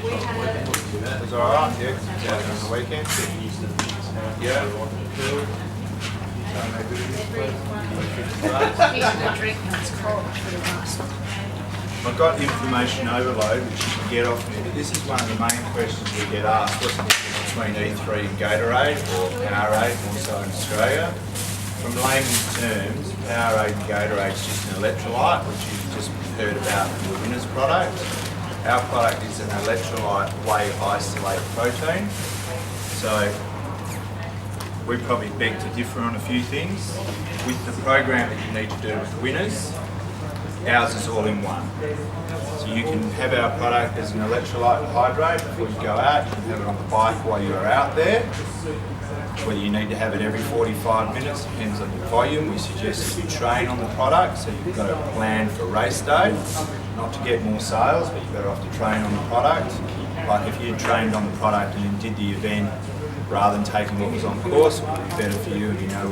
It was alright, yeah, 'cause it's out on the weekend. Yeah. I've got information overload which you can get off me, but this is one of the main questions we get asked. What's the difference between E3 and Gatorade, or Powerade, also in Australia? From layman's terms, Powerade and Gatorade is just an electrolyte, which you've just heard about in the Winners product. Our product is an electrolyte whey isolate protein. So we probably beg to differ on a few things. With the program that you need to do with Winners, ours is all in one. So you can have our product as an electrolyte hydrate before you go out. You can have it on the bike while you're out there. Whether you need to have it every 45 minutes depends on your volume. We suggest that you train on the product, so you've got a plan for race day, not to get more sales, but you're better off to train on the product. Like if you trained on the product and then did the event rather than taking what was on course, it would be better for you if you know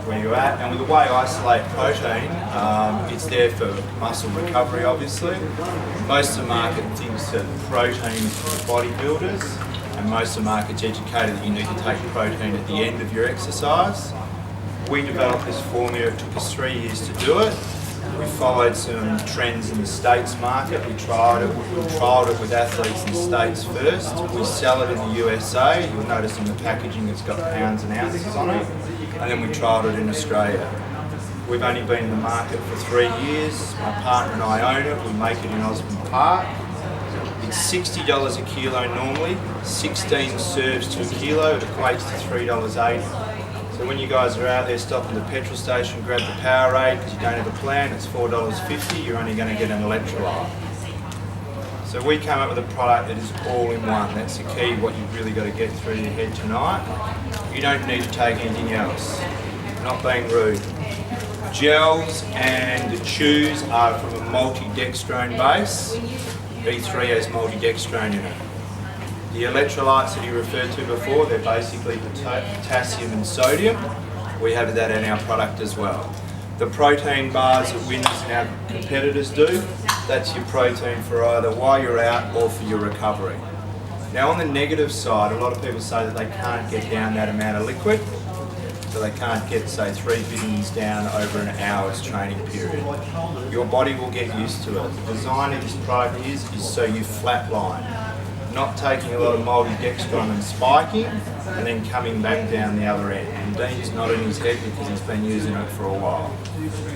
where you're at. And with the whey isolate protein, it's there for muscle recovery, obviously. Most of the market thinks that protein is for bodybuilders, and most of the market's educated that you need to take protein at the end of your exercise. We developed this formula. It took us 3 years to do it. We followed some trends in the States market. We trialled it with athletes in the States first. We sell it in the USA. You'll notice on the packaging it's got pounds and ounces on it. And then we trialled it in Australia. We've only been in the market for 3 years. My partner and I own it. We make it in Osborne Park. It's $60 a kilo normally. 16 serves to a kilo. It equates to $3.80. So when you guys are out there, stop at the petrol station, grab the Powerade because you don't have a plan, it's $4.50, you're only going to get an electrolyte. So we come up with a product that is all in one. That's the key, what you've really got to get through your head tonight. You don't need to take anything else. I'm not being rude. Gels and the chews are from a multi-dextrone base. E3 has multi-dextrone in it. The electrolytes that you referred to before, they're basically potassium and sodium. We have that in our product as well. The protein bars that Winners and our competitors do, that's your protein for either while you're out or for your recovery. Now on the negative side, a lot of people say that they can't get down that amount of liquid, so they can't get, say, 3 vitamins down over an hour's training period. Your body will get used to it. The design of this product is so you flatline. Not taking a lot of multi-dextron and spiking and then coming back down the other end. And Dean's nodding his head because he's been using it for a while.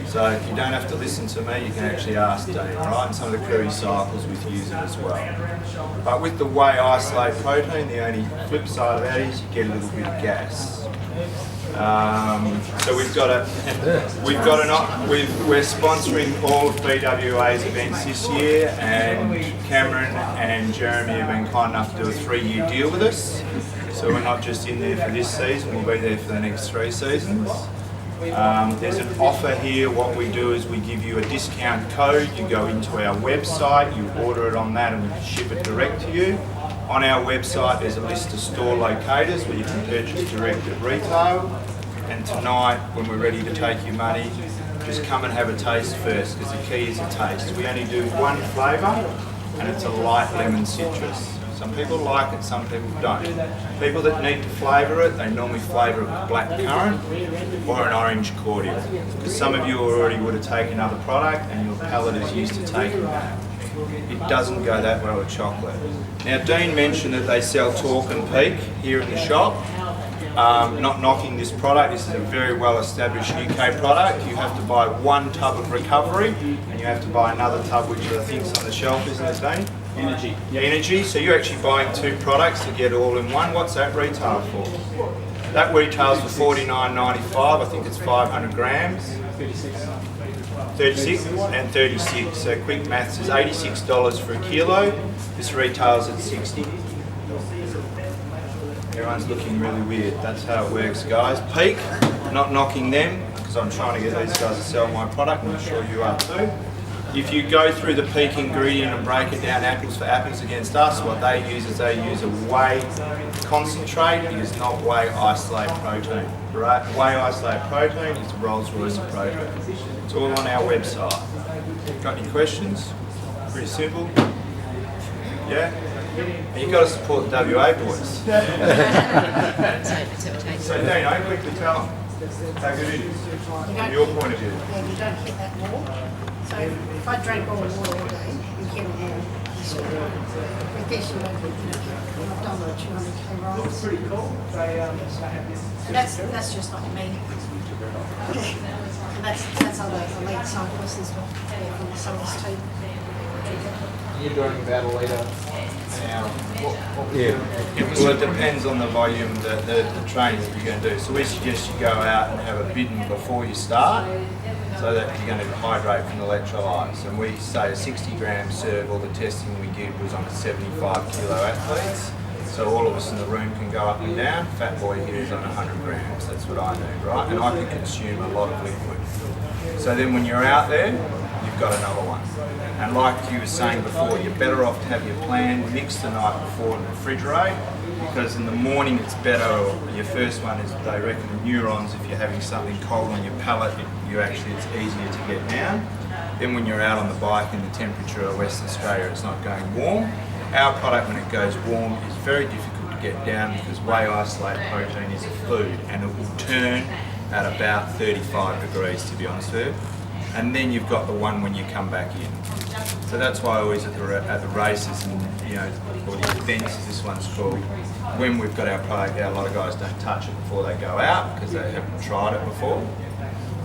So you don't have to listen to me, you can actually ask Dean, alright? And some of the crew cycles with using as well. But with the whey isolate protein, the only flip side of that is you get a little bit of gas. So we're sponsoring all of BWA's events this year, and Cameron and Jeremy have been kind enough to do a 3-year deal with us. So we're not just in there for this season, we'll be there for the next 3 seasons. There's an offer here. What we do is we give you a discount code. You go into our website, you order it on that, and we ship it direct to you. On our website there's a list of store locators where you can purchase direct at retail. And tonight, when we're ready to take your money, just come and have a taste first, because the key is a taste. We only do one flavour, and it's a light lemon citrus. Some people like it, some people don't. People that need to flavour it, they normally flavour it with black currant or an orange cordial. Because some of you already would have taken another product and your palate is used to taking that. It doesn't go that well with chocolate. Now Dean mentioned that they sell Talk and Peak here in the shop. Not knocking this product, this is a very well established UK product. You have to buy 1 tub of recovery and you have to buy another tub, which I think is on the shelf, isn't it, Dean? Energy. Energy, so you're actually buying 2 products to get all in one. What's that retail for? That retails for $49.95, I think it's 500 grams. 36 and 36, so quick maths is $86 for a kilo. This retails at 60. Everyone's looking really weird. That's how it works, guys. Peak, not knocking them, because I'm trying to get these guys to sell my product, and I'm sure you are too. If you go through the Peak ingredient and break it down apples for apples against us, what they use is they use a whey concentrate. It is not whey isolate protein. Right? Whey isolate protein is the Rolls Royce of protein. It's all on our website. Got any questions? Pretty simple. Yeah? And you've got to support the WA boys. So Dino, quickly tell them how good it is, from your point of view. Yeah, you don't hit that wall. So if I drank all the water all day, you hit a wall. With this, you don't hit I've done the 200k rides. Looks pretty cool. That's just not me. And that's other elite cyclists as well. Yeah, from the Summers team. You're doing about a litre an hour. Well, it depends on the volume, the training that you're going to do. So we suggest you go out and have a bidden before you start, so that you're going to hydrate from the electrolytes. And we say a 60 gram serve, all the testing we did was on 75 kilo athletes. So all of us in the room can go up and down. Fat boy here is on 100 grams, that's what I need, right? And I can consume a lot of liquid. So then when you're out there, you've got another one. And like you were saying before, you're better off to have your plan mixed the night before and refrigerate, because in the morning it's better, or your first one is, they reckon, neurons. If you're having something cold on your palate, it's easier to get down. Then when you're out on the bike in the temperature of Western Australia, it's not going warm. Our product, when it goes warm, is very difficult to get down because whey isolate protein is a food, and it will turn at about 35 degrees, to be honest with you. And then you've got the one when you come back in. So that's why always at the races and or the events, as this one's called, when we've got our product out, a lot of guys don't touch it before they go out because they haven't tried it before.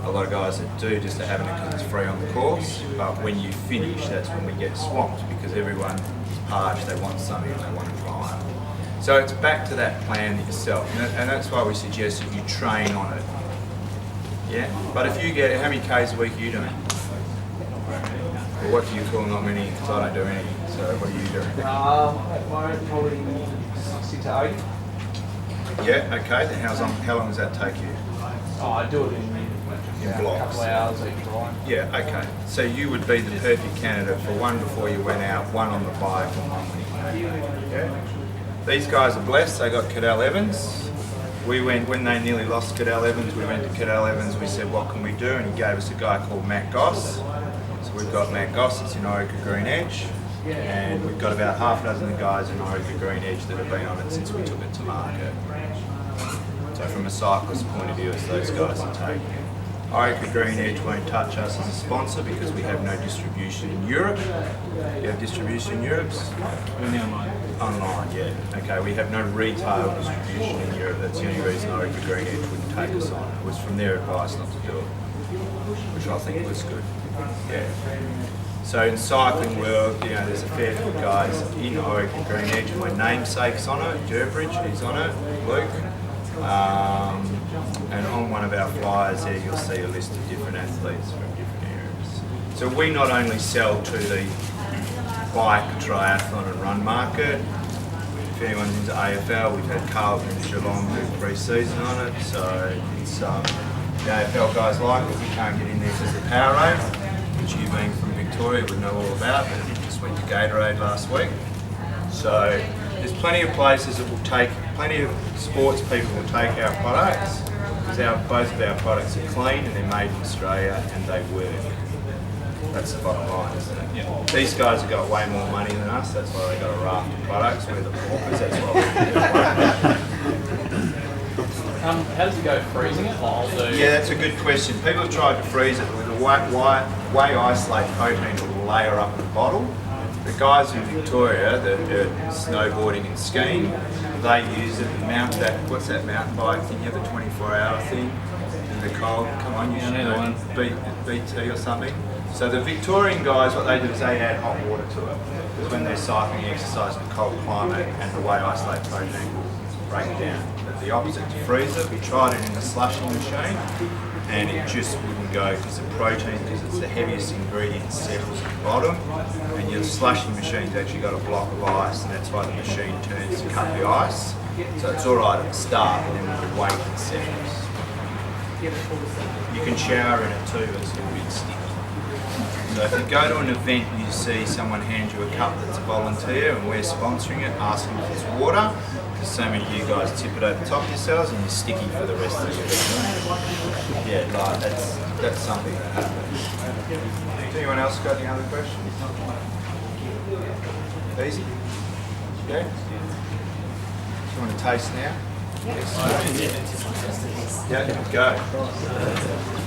A lot of guys that do just are having it because it's free on the course. But when you finish, that's when we get swamped because everyone is parched, they want something and they want to try it. So it's back to that plan yourself, and that's why we suggest that you train on it. Yeah, but if you get, how many Ks a week are you doing? Or what do you call not many? Because I don't do any. So what are you doing? At the moment, probably 60 to 80. Yeah, okay. Then how long does that take you? Oh, I do it in blocks. a couple of hours each time. Yeah, okay. So you would be the perfect candidate for one before you went out, one on the bike, and one when you came back. Yeah. These guys are blessed. They got Cadell Evans. We went, when they nearly lost Cadell Evans, we went to Cadell Evans, we said, what can we do? And he gave us a guy called Matt Goss. So we've got Matt Goss, it's in Orica Green Edge. And we've got about half a dozen of guys in Orica Green Edge that have been on it since we took it to market. So from a cyclist point of view, it's those guys are taking it. Orica Green Edge won't touch us as a sponsor because we have no distribution in Europe. You have distribution in Europe? Only online. Online, yeah. Okay, we have no retail distribution in Europe. That's the only reason Orica Green Edge wouldn't take us on. It was from their advice not to do it, which I think was good. Yeah. So in cycling world, there's a fair few guys in Orica Green Edge. My namesake's on it, Durbridge, he's on it, Luke. And on one of our flyers there, you'll see a list of different athletes from different areas. So we not only sell to the bike, triathlon and run market. If anyone's into AFL, we've had Carlton and Geelong do pre-season on it, so it's the AFL guys like it. We can't get in there because of the power rate, which you being from Victoria would know all about, but it just went to Gatorade last week. So there's plenty of places that will take, plenty of sports people will take our products, because both of our products are clean and they're made in Australia and they work. That's the bottom line, isn't it? Yeah. These guys have got way more money than us, that's why they got a raft of products. We're the paupers, that's why we're How does it go freezing it? Yeah, that's a good question. People have tried to freeze it with the whey isolate protein will layer up the bottle. The guys in Victoria that are snowboarding and skiing, they use it and mount that, what's that mountain bike thing? You have the 24-hour thing in the cold. Come on, you should know, BT or something. So the Victorian guys, what they do is they add hot water to it. Because when they're cycling, exercise in a cold climate, and the whey isolate protein will break it down. But the opposite to freeze it, we tried it in the slushing machine, and it just wouldn't go because the protein, because it's the heaviest ingredient, settles at the bottom, and your slushing machine's actually got a block of ice, and that's why the machine turns to cut the ice. So it's all right at the start, but then when you wait, it settles. You can shower in it too, but it's a little bit sticky. So if you go to an event and you see someone hand you a cup that's a volunteer and we're sponsoring it, ask them if it's water, because so many of you guys tip it over the top of yourselves and you're sticky for the rest of the event. Yeah, like that's something that happens. Has anyone else got any other questions? Easy? Yeah? Do you want to taste now? Yes. Yeah, go.